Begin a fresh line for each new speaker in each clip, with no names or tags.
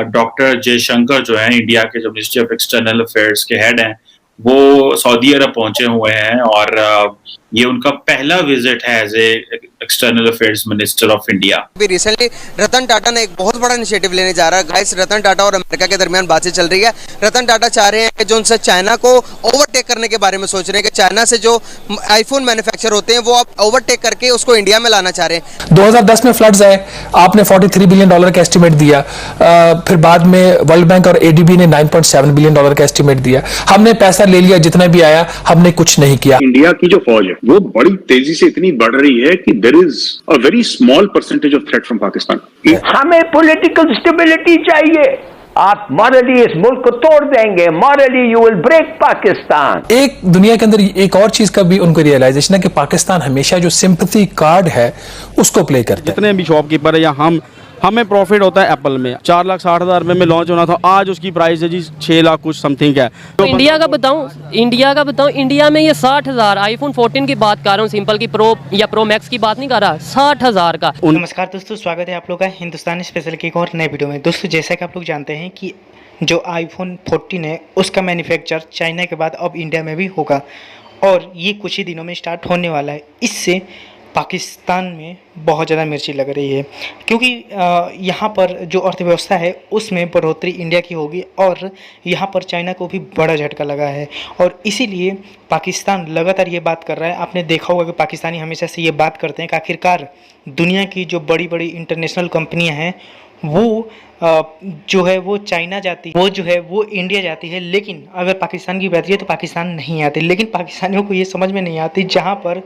Doctor Jaishankar जो हैं India के जो मिनिस्ट्री ऑफ एक्सटर्नल अफेयर्स के हेड हैं, वो सऊदी अरब पहुंचे हुए हैं और ये उनका पहला विजिट है as a external affairs minister of India.
अभी रिसेंटली रतन टाटा ने एक बहुत बड़ा इनिशिएटिव लेने जा रहा है। गाइस, रतन टाटा और अमेरिका के दरमियान बातचीत चल रही है। रतन टाटा चाह रहे हैं कि जो उनसे चाइना को ओवरटेक करने के बारे में सोच रहे हैं कि चाइना से जो आईफोन मैन्युफैक्चर होते हैं वो आप ओवरटेक करके उसको इंडिया में लाना चाह रहे हैं।
2010 में फ्लड्स आए, आपने $43 बिलियन का एस्टिमेट दिया, फिर बाद में वर्ल्ड बैंक और एडीबी ने $9.7 बिलियन का एस्टिमेट दिया। हमने पैसा ले लिया, जितना भी आया, हमने कुछ नहीं किया।
इंडिया की जो फौज है वो बड़ी तेजी से इतनी बढ़ रही है कि there is a very small percentage of threat from Pakistan.
हमें पॉलिटिकल स्टेबिलिटी चाहिए। आप मॉरली इस मुल्क को तोड़ देंगे, morally you will break Pakistan.
एक दुनिया के अंदर एक और चीज का भी उनको रियलाइजेशन है कि पाकिस्तान हमेशा जो सिंपैथी कार्ड है उसको प्ले करता है।
जितने भी शॉपकीपर है या हमें प्रॉफिट होता है एप्पल में। 4,60,000 रुपए में लॉन्च होना था, आज उसकी प्राइस है जी 6 लाख कुछ समथिंग है।
तो इंडिया का बताऊं, इंडिया में ये 60,000 आईफोन 14 की बात कर रहा हूँ, सिंपल की प्रो या प्रो मैक्स की बात नहीं कर रहा, 60,000 का।
नमस्कार दोस्तों, स्वागत है आप लोग का हिंदुस्तानी स्पेशल की एक और नए वीडियो में। दोस्तों, जैसा कि आप लोग जानते हैं कि जो आईफोन 14 है उसका मैन्युफैक्चर चाइना के बाद अब इंडिया में भी होगा और ये कुछ ही दिनों में स्टार्ट होने वाला है। इससे पाकिस्तान में बहुत ज़्यादा मिर्ची लग रही है क्योंकि यहाँ पर जो अर्थव्यवस्था है उसमें बढ़ोतरी इंडिया की होगी और यहाँ पर चाइना को भी बड़ा झटका लगा है और इसीलिए पाकिस्तान लगातार ये बात कर रहा है। आपने देखा होगा कि पाकिस्तानी हमेशा से ये बात करते हैं कि आखिरकार दुनिया की जो बड़ी बड़ी इंटरनेशनल कंपनियाँ हैं वो जो है वो चाइना जाती है, वो जो है वो इंडिया जाती है, लेकिन अगर पाकिस्तान की बात है तो पाकिस्तान नहीं आती। लेकिन पाकिस्तानियों को ये समझ में नहीं आती, जहाँ पर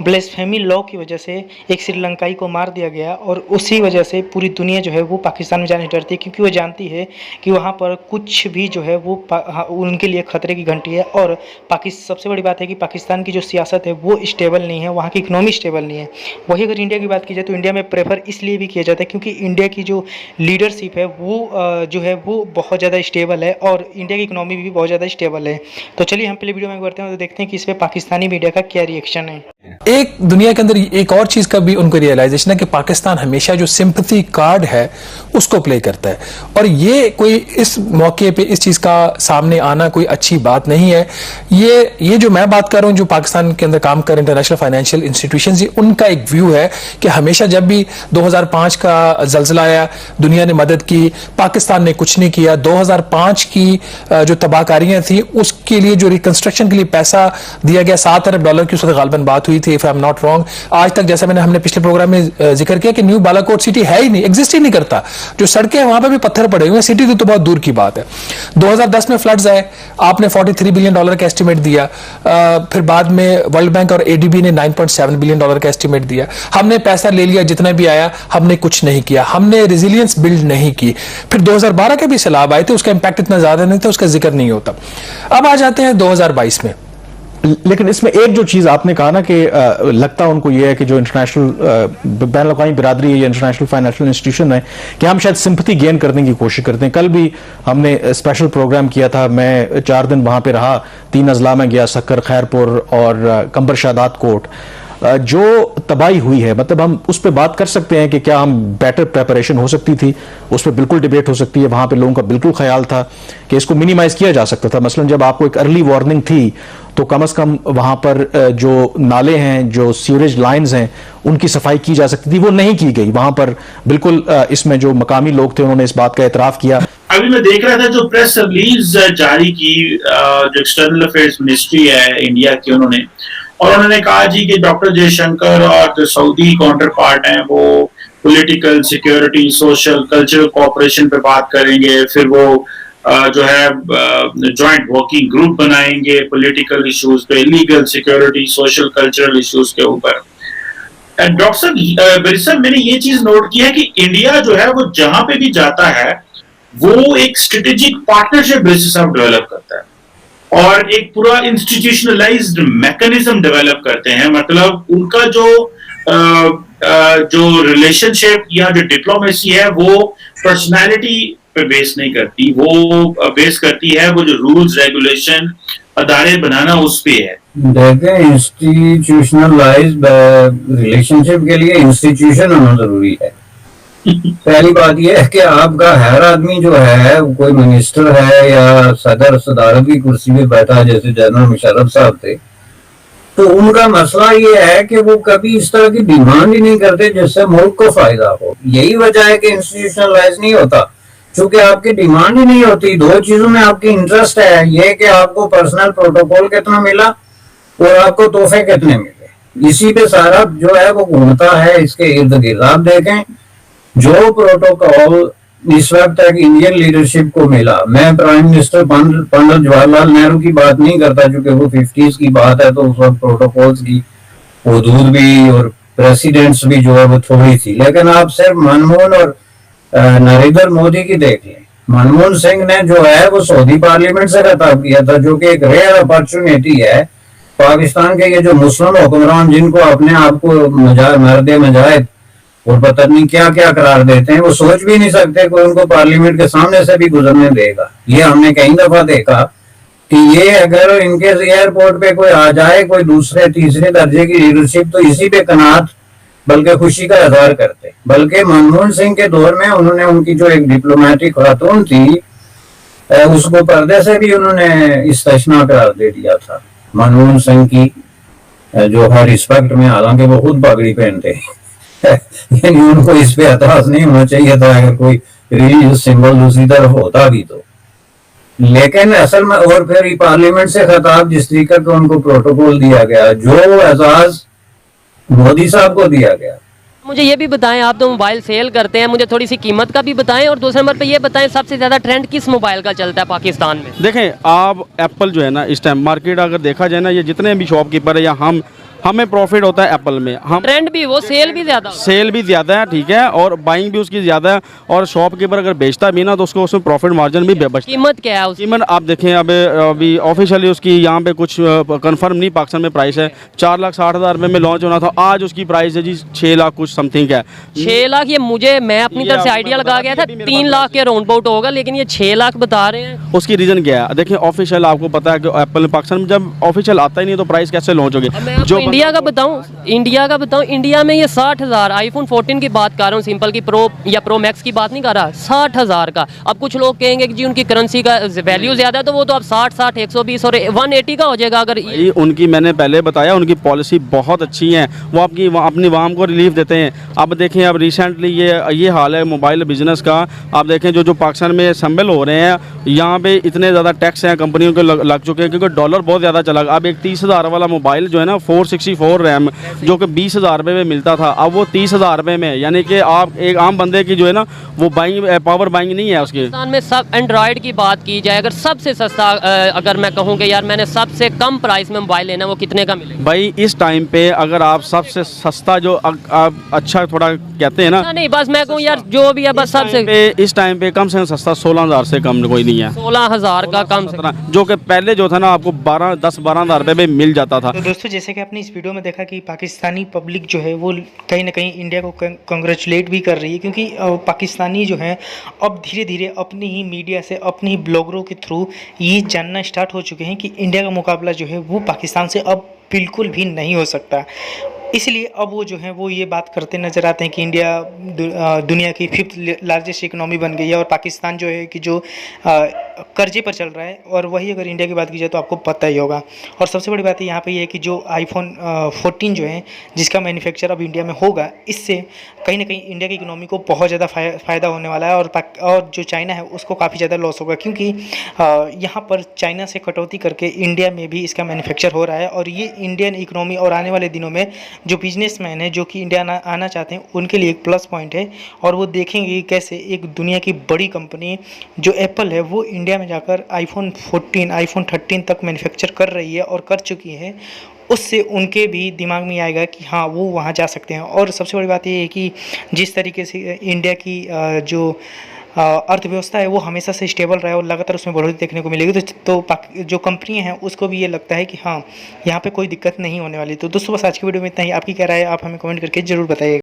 ब्लेसफेमी लॉ की वजह से एक श्रीलंकाई को मार दिया गया और उसी वजह से पूरी दुनिया जो है वो पाकिस्तान में जाने डरती है क्योंकि वो जानती है कि वहाँ पर कुछ भी जो है वो उनके लिए खतरे की घंटी है। और सबसे बड़ी बात है कि पाकिस्तान की जो सियासत है वो स्टेबल नहीं है, वहाँ की इकनॉमी स्टेबल नहीं है। वही अगर इंडिया की बात की जाए तो इंडिया में प्रेफर इसलिए भी किया जाता है क्योंकि इंडिया की जो लीडरशिप है वो जो है वो बहुत ज़्यादा स्टेबल है और इंडिया की इकोनॉमी भी बहुत ज़्यादा स्टेबल है। तो चलिए हम पहले वीडियो में करते हैं तो देखते हैं कि इस पे पाकिस्तानी मीडिया का क्या रिएक्शन है।
एक दुनिया के अंदर एक और चीज का भी उनको रियलाइजेशन है कि पाकिस्तान हमेशा जो सिंपैथी कार्ड है उसको प्ले करता है और ये कोई इस मौके पे इस चीज का सामने आना कोई अच्छी बात नहीं है। ये जो मैं बात कर रहा हूं, जो पाकिस्तान के अंदर काम कर रहे इंटरनेशनल फाइनेंशियल इंस्टीट्यूशंस, उनका एक व्यू है कि हमेशा जब भी 2005 का जल्जला आया दुनिया ने मदद की, पाकिस्तान ने कुछ नहीं किया। 2005 की जो तबाहकारियां थी उसके लिए जो रिकंस्ट्रक्शन के लिए पैसा दिया गया $7 अरब की उस वक्त गालबन बात हुई थी, if I am not wrong. आज तक जैसा हमने पिछले प्रोग्राम में जिक्र किया कि न्यू बालाकोट सिटी है ही नहीं, एग्जिस्ट ही नहीं करता। जो सड़कें हैं वहां पर भी पत्थर पड़े हुए हैं, सिटी तो बहुत दूर की बात है। 2010 में फ्लड्स आए, आपने $43 बिलियन का एस्टिमेट दिया, फिर बाद में वर्ल्ड बैंक और एडीबी ने $9.7 बिलियन का एस्टिमेट दिया। हमने पैसा ले लिया, जितना भी आया, हमने कुछ नहीं किया, हमने रेजिलियंस बिल्ड नहीं की। फिर 2012 के भी सैलाब आए थे, उसका इंपैक्ट इतना ज्यादा नहीं था, उसका जिक्र नहीं होता। अब आ जाते हैं 2022 में।
लेकिन इसमें एक जो चीज आपने कहा ना कि लगता उनको ये है कि जो इंटरनेशनल बैन-अल-अक़वामी बिरादरी है या इंटरनेशनल फाइनेंशियल इंस्टीट्यूशन है कि हम शायद सिंपैथी गेन करने की कोशिश करते हैं। कल भी हमने स्पेशल प्रोग्राम किया था, मैं 4 दिन वहां पे रहा, 3 अजला में गया, सक्कर, खैरपुर और कंबर शादात कोट। जो तबाही हुई है, मतलब हम उस पर बात कर सकते हैं कि क्या हम बेटर प्रेपरेशन हो सकती थी, उस पर बिल्कुल डिबेट हो सकती है। वहां पे लोगों का बिल्कुल ख्याल था कि इसको मिनिमाइज किया जा सकता था। मसलन जब आपको एक अर्ली वार्निंग थी तो कम से कम वहां पर जो नाले हैं, जो सीवरेज लाइंस हैं, उनकी सफाई की जा सकती थी, वो नहीं की गई। वहां पर बिल्कुल इसमें जो मकामी लोग थे उन्होंने इस बात का एतराफ किया।
अभी मैं देख रहा था जो प्रेस रिलीज जारी की जो एक्सटर्नल अफेयर्स मिनिस्ट्री है इंडिया की, उन्होंने कहा जी कि डॉक्टर जयशंकर और जो सऊदी काउंटर पार्ट हैं वो political, security, social, cultural cooperation पे बात करेंगे। फिर वो जो है जॉइंट वर्किंग ग्रुप बनाएंगे पॉलिटिकल इश्यूज पे, legal, security, social, cultural issues के ऊपर। डॉक्टर बेरी साहब, मैंने ये चीज नोट किया कि इंडिया जो है वो जहां पे भी जाता है वो एक strategic partnership basis of develop करता है और एक पूरा इंस्टीट्यूशनलाइज्ड मैकेनिज्म डेवलप करते हैं। मतलब उनका जो रिलेशनशिप या जो डिप्लोमेसी है वो पर्सनालिटी पे बेस नहीं करती, वो बेस करती है वो जो रूल्स, रेगुलेशन, अदारे बनाना उस पे है।
देखते हैं, इंस्टीट्यूशनलाइज्ड रिलेशनशिप के लिए इंस्टीट्यूशन होना जरूरी है। पहली बात यह है कि आपका हर आदमी जो है, कोई मिनिस्टर है या सदर सदारत की कुर्सी पे बैठा है, जैसे जनरल मुशर्रफ साहब थे, तो उनका मसला ये है कि वो कभी इस तरह की डिमांड ही नहीं करते जिससे मुल्क को फायदा हो। यही वजह है कि इंस्टीट्यूशनलाइज नहीं होता, क्योंकि आपकी डिमांड ही नहीं होती। दो चीजों में आपकी इंटरेस्ट है, ये कि आपको पर्सनल प्रोटोकॉल कितना मिला और आपको तोहफे कितने मिले, इसी पे सारा जो है वो घूमता है। इसके इर्द गिर्द आप देखें जो प्रोटोकॉल इस वक्त तक इंडियन लीडरशिप को मिला, मैं प्राइम मिनिस्टर पंडित जवाहरलाल नेहरू की बात नहीं करता, क्योंकि वो 50s की बात है, तो उस वक्त प्रोटोकॉल्स की हदूद भी और प्रेसिडेंट्स भी जो है वो थोड़ी थी। लेकिन आप सिर्फ मनमोहन और नरेंद्र मोदी की देख लें। मनमोहन सिंह ने जो है वो सऊदी पार्लियामेंट से खिताब किया था, जो कि एक रेयर अपॉर्चुनिटी है। पाकिस्तान के ये जो मुस्लिम हुक्मरान जिनको अपने आप को मर्द मुजाहिद और पता नहीं क्या क्या करार देते हैं, वो सोच भी नहीं सकते कोई उनको पार्लियामेंट के सामने से भी गुजरने देगा। ये हमने कई दफा देखा कि ये अगर इनके एयरपोर्ट पे कोई आ जाए, कोई दूसरे तीसरे दर्जे की लीडरशिप, तो इसी पे कनात बल्कि खुशी का इजहार करते। बल्कि मनमोहन सिंह के दौर में उन्होंने उनकी जो एक डिप्लोमेटिक खातून थी, उसको पर्दे से भी उन्होंने इस्तेस्ना करार दे दिया था। मनमोहन सिंह की जो हर रिस्पेक्ट में, हालांकि वो खुद पगड़ी पहनते यानी उनको इस पे एतराज नहीं होना चाहिए था अगर कोई रिलीजियस सिंबल दूसरी तरफ होता भी तो। लेकिन असल में और फिर पार्लियामेंट से खिताब जिस तरीके का उनको प्रोटोकॉल दिया गया, जो एजाज मोदी साहब को दिया गया।
मुझे ये भी बताएं, आप तो मोबाइल सेल करते हैं, मुझे थोड़ी सी कीमत का भी बताएं, और दूसरे नंबर पे ये बताएं सबसे ज़्यादा ट्रेंड किस मोबाइल का चलता है पाकिस्तान में।
देखें आप एप्पल जो है ना, इस टाइम मार्केट अगर देखा जाए ना, ये जितने भी शॉपकीपर है या हमें प्रॉफिट होता है एप्पल में। हम
ट्रेंड भी वो सेल भी ज़्यादा
है, ठीक है, और बाइंग भी उसकी ज़्यादा है, और शॉपकीपर अगर बेचता भी ना तो उसको उसमें प्रॉफिट मार्जिन भी बचता।
कीमत क्या है उसकी?
कीमत आप देखें अभी ऑफिशियली उसकी यहाँ पे कुछ कंफर्म नहीं पाकिस्तान में प्राइस है। 4,60,000 रुपये में लॉन्च होना था, आज उसकी प्राइस है जी 6 लाख कुछ समथिंग है।
6 लाख ये मैं अपनी तरफ से आइडिया लगा गया था 3 लाख के राउंड अबाउट होगा, लेकिन ये 6 लाख बता रहे हैं।
उसकी रीज़न क्या है? देखिए ऑफिशियल आपको पता है कि एप्पल पाकिस्तान में जब ऑफिशियल आता ही नहीं तो प्राइस कैसे लॉन्च होगी।
जो इंडिया का बताऊं, इंडिया में ये 60,000 आईफोन 14 की बात कर रहा हूँ, सिंपल की प्रो या प्रो मैक्स की बात नहीं कर रहा, 60,000 का। अब कुछ लोग कहेंगे कि जी उनकी करेंसी का वैल्यू ज्यादा है, तो वो तो अब 60, 120 और 180 का हो जाएगा। अगर
उनकी मैंने पहले बताया, उनकी पॉलिसी बहुत अच्छी है, वो अपनी वाम को रिलीफ देते हैं। अब देखें अब रिसेंटली ये हाल है मोबाइल बिजनेस का। आप देखें जो पाकिस्तान में संभल हो रहे हैं, यहाँ पे इतने ज़्यादा टैक्स हैं कंपनियों के लग चुके हैं, क्योंकि डॉलर बहुत ज़्यादा चला। अब एक 30,000 वाला मोबाइल जो है ना 464 रैम, जो कि 20,000 रुपये में मिलता था, अब वो 30,000 रुपये में, यानी कि आप एक आम बंदे की जो है ना वो पावर बाइंग नहीं है उसकी।
पाकिस्तान में सब एंड्रॉयड की बात की जाए, अगर सबसे सस्ता अगर मैं कहूँ कि यार मैंने सबसे कम प्राइस में मोबाइल लेना, वो कितने का मिलेगा?
भाई इस टाइम पे अगर आप सबसे सस्ता जो आप अच्छा थोड़ा कहते हैं ना,
नहीं बस मैं कहूँ यार जो भी है बस सबसे
इस टाइम पे कम से कम सस्ता 16,000 से कम कोई नहीं है।
16,000 का कम से,
जो कि पहले जो था ना आपको 10-12,000 रुपये में मिल जाता था।
तो दोस्तों जैसे कि आपने इस वीडियो में देखा कि पाकिस्तानी पब्लिक जो है वो कहीं ना कहीं इंडिया को कंग्रेचुलेट भी कर रही है, क्योंकि पाकिस्तानी जो हैं अब धीरे धीरे अपनी ही मीडिया से, अपनी ही ब्लॉगरों के थ्रू ये जानना स्टार्ट हो चुके हैं कि इंडिया का मुकाबला जो है वो पाकिस्तान से अब बिल्कुल भी नहीं हो सकता। इसलिए अब वो जो है वो ये बात करते नज़र आते हैं कि इंडिया दुनिया की 5th लार्जेस्ट इकोनॉमी बन गई है, और पाकिस्तान जो है कि जो कर्जे पर चल रहा है। और वही अगर इंडिया की बात की जाए तो आपको पता ही होगा। और सबसे बड़ी बात यहाँ पे ये है कि जो आईफोन 14 जो है जिसका मैन्युफैक्चर अब इंडिया में होगा, इससे कहीं ना कहीं इंडिया की इकोनॉमी को बहुत ज़्यादा फ़ायदा होने वाला है, और जो चाइना है उसको काफ़ी ज़्यादा लॉस होगा, क्योंकि यहाँ पर चाइना से कटौती करके इंडिया में भी इसका मैन्युफैक्चर हो रहा है। और ये इंडियन इकोनॉमी और आने वाले दिनों में जो बिजनेसमैन है जो कि इंडिया आना चाहते हैं उनके लिए एक प्लस पॉइंट है। और वो देखेंगे कैसे एक दुनिया की बड़ी कंपनी जो एप्पल है वो इंडिया में जाकर आईफोन 14, आईफोन 13 तक मैन्युफैक्चर कर रही है और कर चुकी है। उससे उनके भी दिमाग में आएगा कि हाँ वो वहाँ जा सकते हैं। और सबसे बड़ी बात ये है कि जिस तरीके से इंडिया की जो अर्थव्यवस्था है वो हमेशा से स्टेबल रहा है और लगातार उसमें बढ़ोतरी देखने को मिलेगी, तो जो कंपनियां हैं उसको भी ये लगता है कि हाँ यहाँ पे कोई दिक्कत नहीं होने वाली। तो दोस्तों बस आज की वीडियो में इतना ही। आपकी क्या राय है आप हमें कमेंट करके ज़रूर बताइएगा।